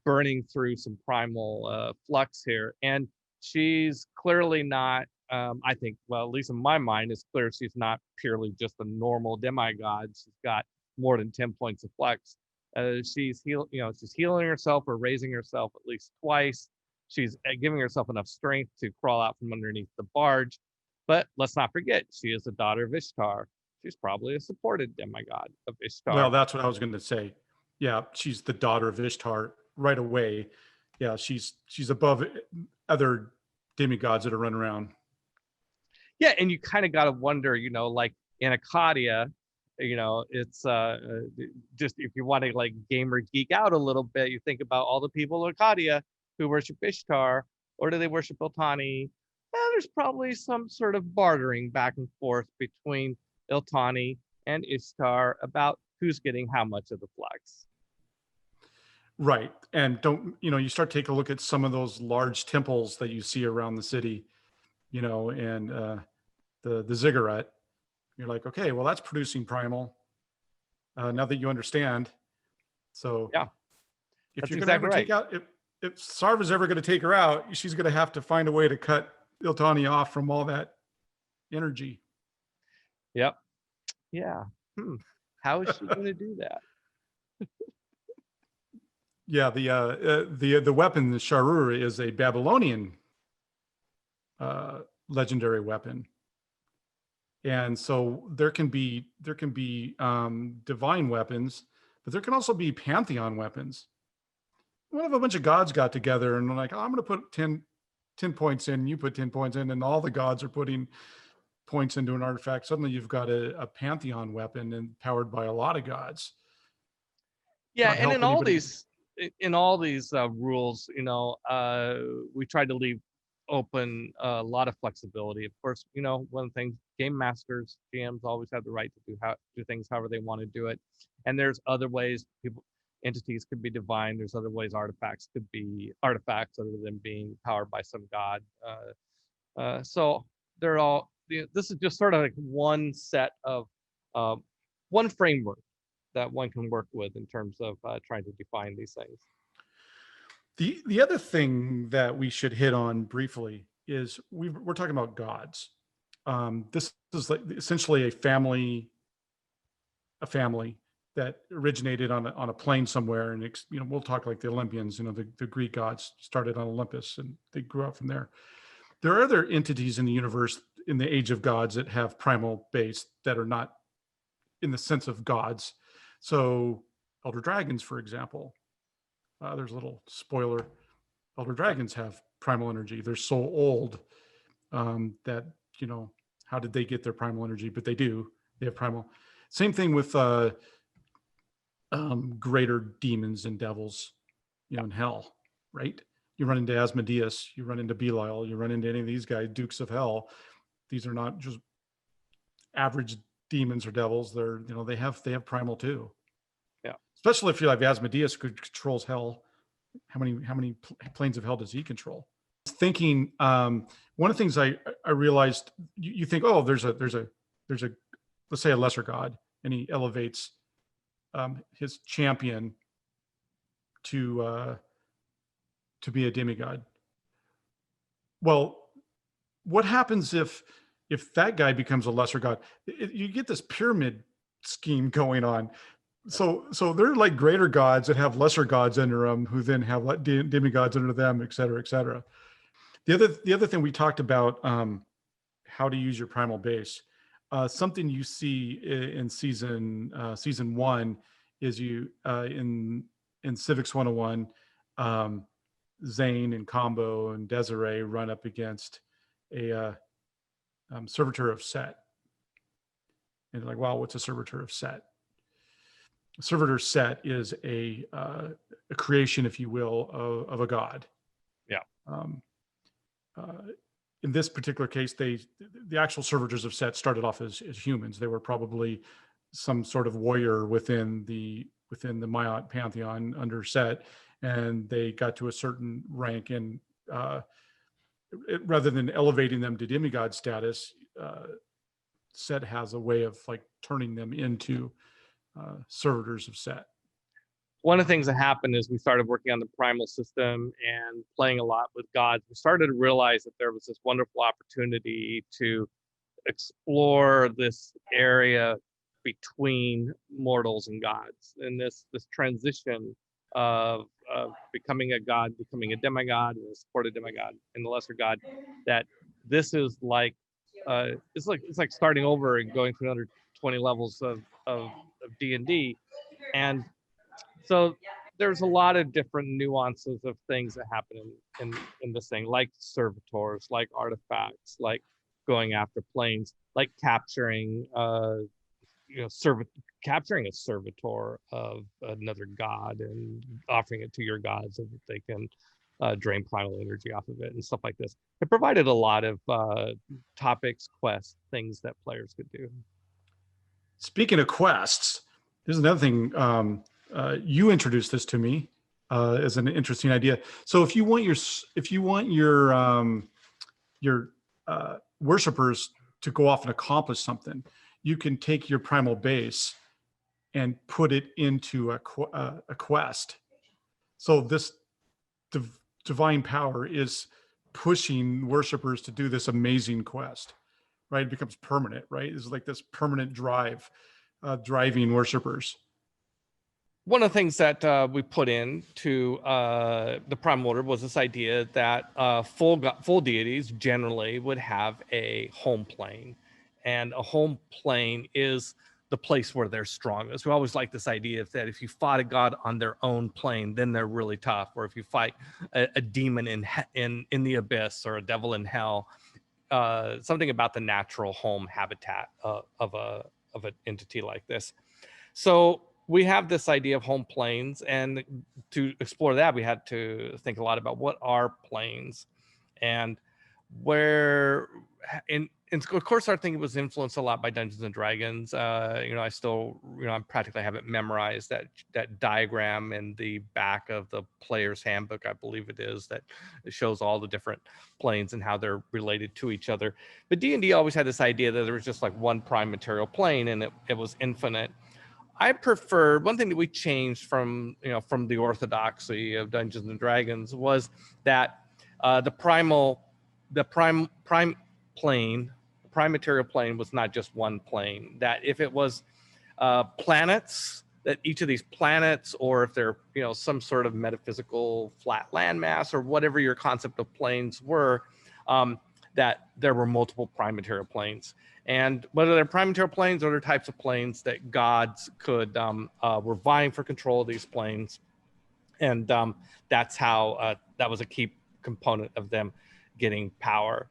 burning through some primal flux here, and she's clearly not. I think, well, at least in my mind, it's clear she's not purely just a normal demigod. She's got more than 10 points of flex. She's healing herself or raising herself at least twice. She's giving herself enough strength to crawl out from underneath the barge. But let's not forget, she is the daughter of Ishtar. She's probably a supported demigod of Ishtar. Well, that's what I was going to say. Yeah, she's the daughter of Ishtar right away. Yeah, she's above other demigods that are running around. Yeah, and you kind of got to wonder, like in Acadia, it's just if you want to like gamer geek out a little bit, you think about all the people in Acadia who worship Ishtar, or do they worship Iltani? There's probably some sort of bartering back and forth between Iltani and Ishtar about who's getting how much of the flex. Right. And you start taking a look at some of those large temples that you see around the city, and the ziggurat. You're like, okay, well, that's producing primal. Now that you understand. So yeah, if you're going to ever take out, if Sarva's ever going to take her out, she's going to have to find a way to cut Iltani off from all that energy. Yep. Yeah. How is she going to do that? Yeah, the weapon, the Sharur, is a Babylonian legendary weapon, and so there can be divine weapons, but there can also be pantheon weapons. What if a bunch of gods got together and like, oh, I'm going to put 10 points in, you put 10 points in, and all the gods are putting points into an artifact? Suddenly you've got a pantheon weapon and powered by a lot of gods. Yeah, and in all these rules, we tried to leave open a lot of flexibility. Of course, one of the things, game masters, GMs always have the right to do things however they want to do it. And there's other ways entities could be divine. There's other ways artifacts could be artifacts other than being powered by some god. So they're all, this is just sort of like one set of, one framework that one can work with in terms of trying to define these things. The other thing that we should hit on briefly is we're talking about gods. This is like essentially a family that originated on a plane somewhere, and we'll talk like the Olympians. The Greek gods started on Olympus and they grew up from there. There are other entities in the universe in the age of gods that have primal base that are not in the sense of gods. So elder dragons, for example, there's a little spoiler. Elder dragons have primal energy. They're so old that, how did they get their primal energy? But they do. They have primal. Same thing with greater demons and devils, in hell, right? You run into Asmodeus, you run into Belial, you run into any of these guys, dukes of hell. These are not just average demons or devils. They have primal too. Yeah. Especially if you have Asmodeus, who controls hell. How many planes of hell does he control? Thinking, one of the things I realized, you think, oh, there's a let's say a lesser god, and he elevates his champion to be a demigod. Well, what happens if that guy becomes a lesser god? You get this pyramid scheme going on. So they're like greater gods that have lesser gods under them, who then have like demigods under them, et cetera, et cetera. The other thing we talked about, how to use your primal base. Something you see in season 1 is in Civics 101, Zane and Combo and Desiree run up against a servitor of Set. And they're like, wow, what's a servitor of Set? A servitor Set is a creation, if you will, of a god. Yeah. In this particular case, the actual servitors of Set started off as humans. They were probably some sort of warrior within the Maiat pantheon under Set, and they got to a certain rank and rather than elevating them to demigod status, Set has a way of like turning them into servitors of Set. One of the things that happened is we started working on the Primal system and playing a lot with gods. We started to realize that there was this wonderful opportunity to explore this area between mortals and gods, and this transition of becoming a god, becoming a demigod, and a supported demigod, and the lesser god. That this is like it's like starting over and going through another 20 levels of D&D, and so there's a lot of different nuances of things that happen in this thing, like servitors, like artifacts, like going after planes, like capturing capturing a servitor of another god and offering it to your gods so that they can drain primal energy off of it and stuff like this. It provided a lot of topics, quests, things that players could do. Speaking of quests, there's another thing. You introduced this to me as an interesting idea. So if you want your worshipers to go off and accomplish something, you can take your primal base and put it into a quest. So this divine power is pushing worshipers to do this amazing quest, right? It becomes permanent, right? It's like this permanent drive, driving worshipers. One of the things that we put into the Primal Order was this idea that full deities generally would have a home plane, and a home plane is the place where they're strongest. We always like this idea that if you fought a god on their own plane, then they're really tough. Or if you fight a demon in the abyss or a devil in hell, something about the natural home habitat of an entity like this. So we have this idea of home planes, and to explore that, we had to think a lot about what are planes, and where and of course our thinking was influenced a lot by Dungeons and Dragons. I still, I practically have it memorized, that diagram in the back of the player's handbook, I believe it is, that it shows all the different planes and how they're related to each other. But D&D always had this idea that there was just like one prime material plane, and it was infinite. I prefer, one thing that we changed from the orthodoxy of Dungeons and Dragons was that the prime plane, prime material plane, was not just one plane. That if it was planets, that each of these planets, or if they're some sort of metaphysical flat landmass or whatever your concept of planes were, that there were multiple prime material planes. And whether they're prime material planes or other types of planes, that gods were vying for control of these planes. And that's how that was a key component of them getting power.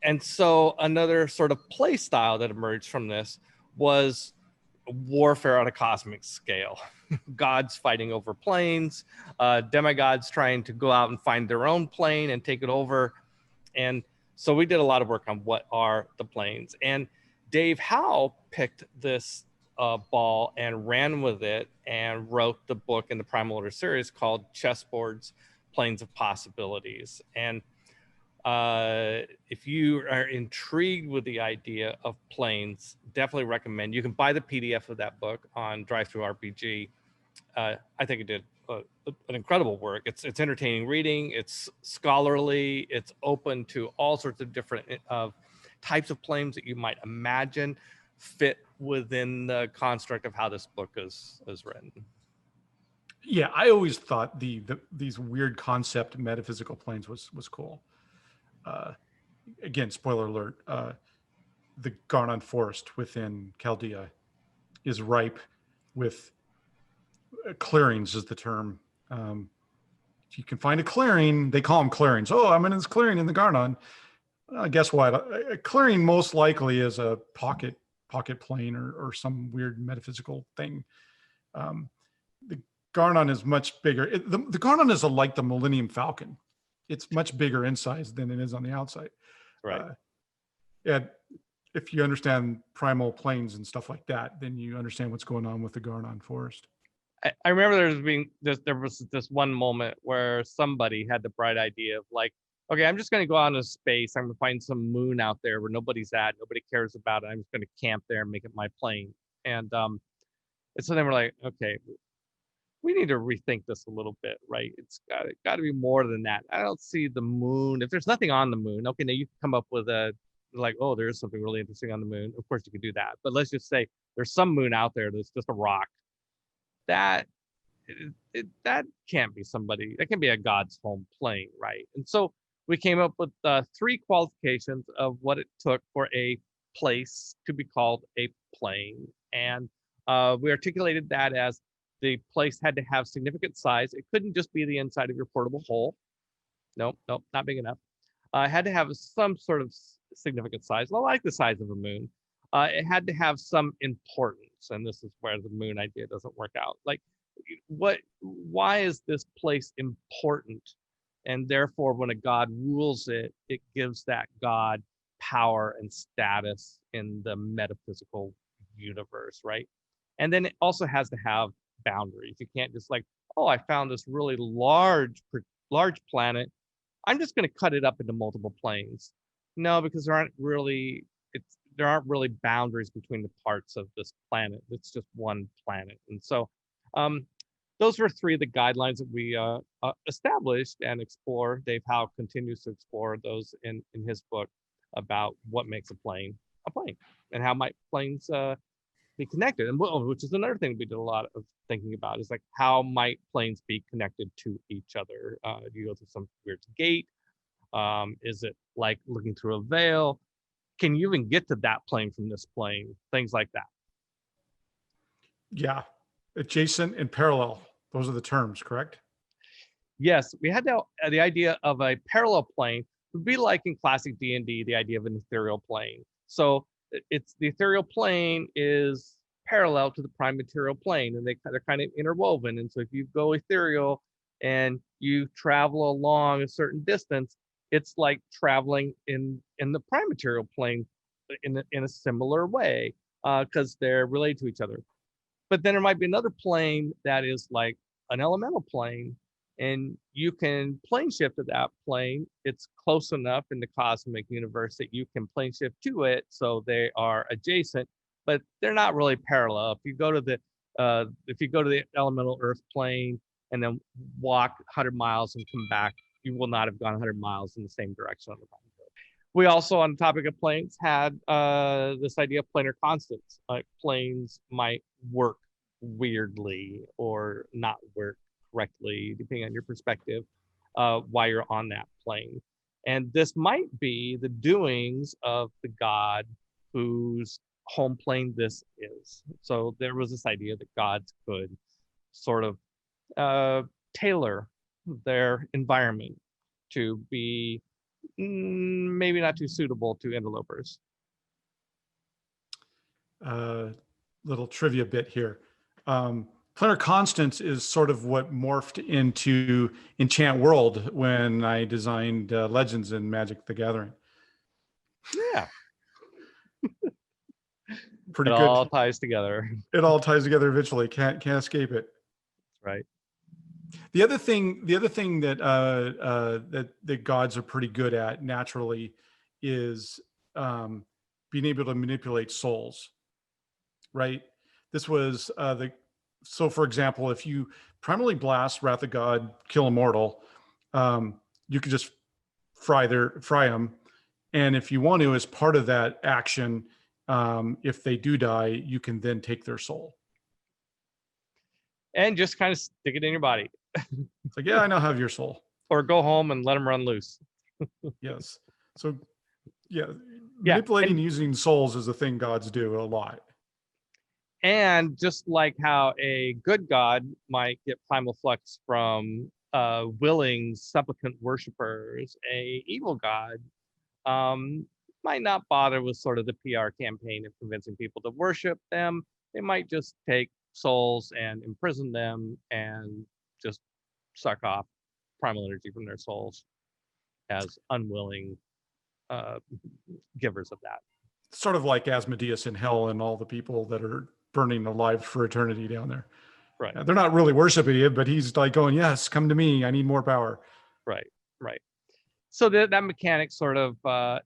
And so another sort of play style that emerged from this was warfare on a cosmic scale. Gods fighting over planes, demigods trying to go out and find their own plane and take it over. And so we did a lot of work on what are the planes. And Dave Howe picked this ball and ran with it and wrote the book in the Primal Order series called Chessboards, Planes of Possibilities. And if you are intrigued with the idea of planes, definitely recommend. You can buy the PDF of that book on RPG. I think it did an incredible work. It's entertaining reading. It's scholarly. It's open to all sorts of different types of planes that you might imagine fit within the construct of how this book is written. Yeah, I always thought these weird concept metaphysical planes was cool. Again, spoiler alert, the Garnon forest within Chaldea is ripe with clearings, is the term. If you can find a clearing, they call them clearings. Oh, I'm in this clearing in the Garnon. Guess what? A clearing most likely is a pocket plane or some weird metaphysical thing. The Garnon is much bigger. The Garnon is like the Millennium Falcon. It's much bigger in size than it is on the outside. Right. And if you understand primal planes and stuff like that, then you understand what's going on with the Garnon forest. I remember there was this one moment where somebody had the bright idea of like, okay, I'm just going to go out into space. I'm going to find some moon out there where nobody's at, nobody cares about it. I'm just going to camp there and make it my plane. And so then we're like, okay, we need to rethink this a little bit, right? It's got to be more than that. I don't see the moon. If there's nothing on the moon, okay, now you can come up with a, like, oh, there's something really interesting on the moon. Of course you could do that. But let's just say there's some moon out there that's just a rock. That that can't be somebody, that can be a God's home plane, right? And so we came up with 3 qualifications of what it took for a place to be called a plane. And we articulated that as the place had to have significant size. It couldn't just be the inside of your portable hole. Nope, not big enough. It had to have some sort of significant size, well, like the size of a moon. It had to have some importance, and this is where the moon idea doesn't work out. Like, why is this place important? And therefore, when a God rules it, it gives that God power and status in the metaphysical universe, right? And then it also has to have boundaries. You can't just like, oh, I found this really large planet, I'm just going to cut it up into multiple planes. No, because there aren't really boundaries between the parts of this planet. It's just one planet. And so those were 3 of the guidelines that we established and explore. Dave Howe continues to explore those in his book about what makes a plane, and how might planes be connected. And which is another thing we did a lot of thinking about, is like, how might planes be connected to each other? Do you go through some weird gate? Is it like looking through a veil? Can you even get to that plane from this plane? Things like that. Yeah. Adjacent and parallel. Those are the terms, correct? Yes, we had the idea of a parallel plane would be like in classic D&D, the idea of an ethereal plane. So it's the ethereal plane is parallel to the prime material plane, and they're kind of interwoven. And so if you go ethereal and you travel along a certain distance, it's like traveling in the prime material plane in a similar way, because they're related to each other. But then there might be another plane that is like an elemental plane, and you can plane shift to that plane. It's close enough in the cosmic universe that you can plane shift to it, so they are adjacent, but they're not really parallel. If you go to the elemental Earth plane and then walk 100 miles and come back, you will not have gone 100 miles in the same direction on the planet. We also, on the topic of planes, had this idea of planar constants. Like, planes might work weirdly or not work correctly, depending on your perspective, while you're on that plane. And this might be the doings of the God whose home plane this is. So there was this idea that gods could sort of tailor their environment to be maybe not too suitable to interlopers. Little trivia bit here. Planar constants is sort of what morphed into Enchant World when I designed Legends in Magic the Gathering. Yeah. Pretty it good. All ties together. It all ties together eventually. Can't escape it. That's right. The other thing that that gods are pretty good at naturally is being able to manipulate souls. Right. This was so for example, if you primarily blast Wrath of God, kill a mortal, you could just fry them. And if you want to, as part of that action, if they do die, you can then take their soul. And just kind of stick it in your body. It's like, yeah, I now have your soul. Or go home and let them run loose. Yes. So yeah, manipulating and using souls is a thing gods do a lot. And just like how a good god might get primal flux from willing supplicant worshipers, a evil god might not bother with sort of the PR campaign of convincing people to worship them. They might just take souls and imprison them and just suck off primal energy from their souls as unwilling givers of that. Sort of like Asmodeus in hell and all the people that are burning alive for eternity down there. Right. They're not really worshiping it, but he's like going, yes, come to me. I need more power. Right. So that mechanic sort of,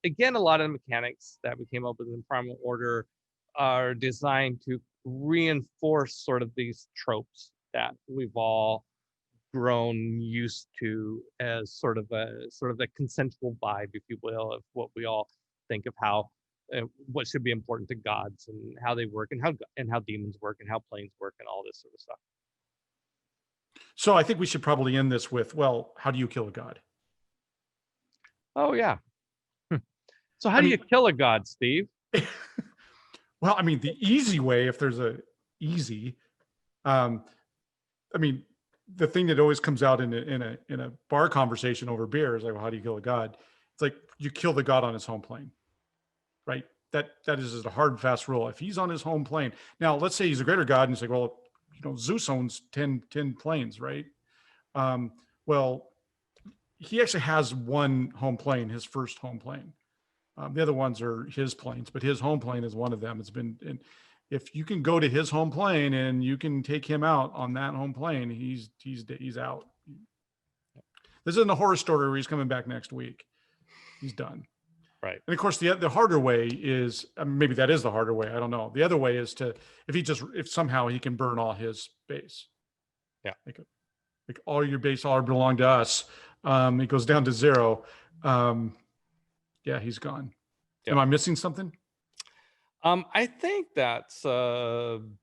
again, a lot of the mechanics that we came up with in Primal Order are designed to reinforce sort of these tropes that we've all grown used to as sort of a consensual vibe, if you will, of what we all think of how what should be important to gods and how they work and how demons work and how planes work and all this sort of stuff. So I think we should probably end this with, well, how do you kill a god? Oh yeah. So how do you kill a god, Steve? Well, I mean, the easy way, if there's a easy, I mean, the thing that always comes out in a bar conversation over beer is like, well, how do you kill a god? It's like you kill the god on his home plane, right? That is just a hard and fast rule. If he's on his home plane, now let's say he's a greater god, and it's like, well, Zeus owns 10 planes, right? Well, he actually has one home plane, his first home plane. The other ones are his planes, but his home plane is one of them. It's been, and if you can go to his home plane and you can take him out on that home plane, he's out. This isn't a horror story where he's coming back next week. He's done. Right. And of course, the harder way is, maybe that is the harder way. I don't know. The other way is to, if somehow he can burn all his base. Yeah. Like all your base all belong to us. It goes down to 0. Yeah, he's gone. Yep. Am I missing something? I think that's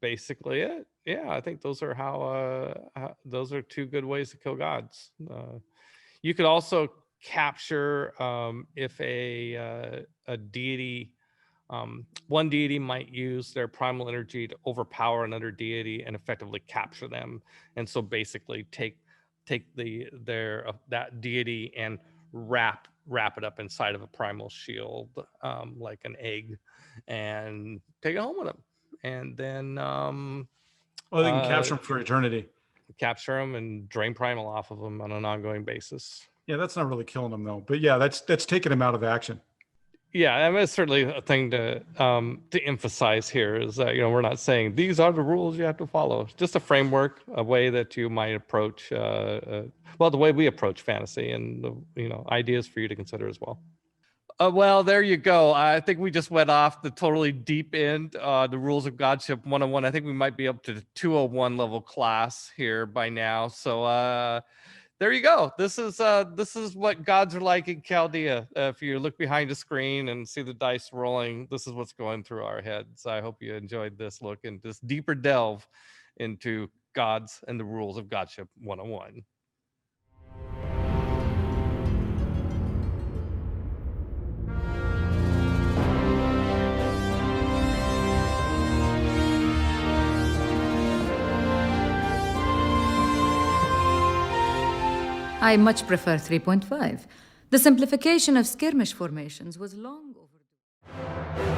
basically it. Yeah, I think those are those are 2 good ways to kill gods. You could also capture if a deity, one deity might use their primal energy to overpower another deity and effectively capture them, and so basically take that deity and wrap it up inside of a primal shield, like an egg, and take it home with them. And then they can capture them for eternity. Capture them and drain primal off of them on an ongoing basis. Yeah, that's not really killing them though. But yeah, that's taking them out of action. Yeah, I mean, it's certainly a thing to emphasize here is that, we're not saying these are the rules you have to follow. It's just a framework, a way that you might approach, the way we approach fantasy, and ideas for you to consider as well. Well, there you go. I think we just went off the totally deep end, the rules of Godship 101. I think we might be up to the 201 level class here by now. So there you go. This is what gods are like in Chaldea. If you look behind the screen and see the dice rolling, this is what's going through our heads. I hope you enjoyed this look and this deeper delve into gods and the rules of Godship 101. I much prefer 3.5. The simplification of skirmish formations was long overdue.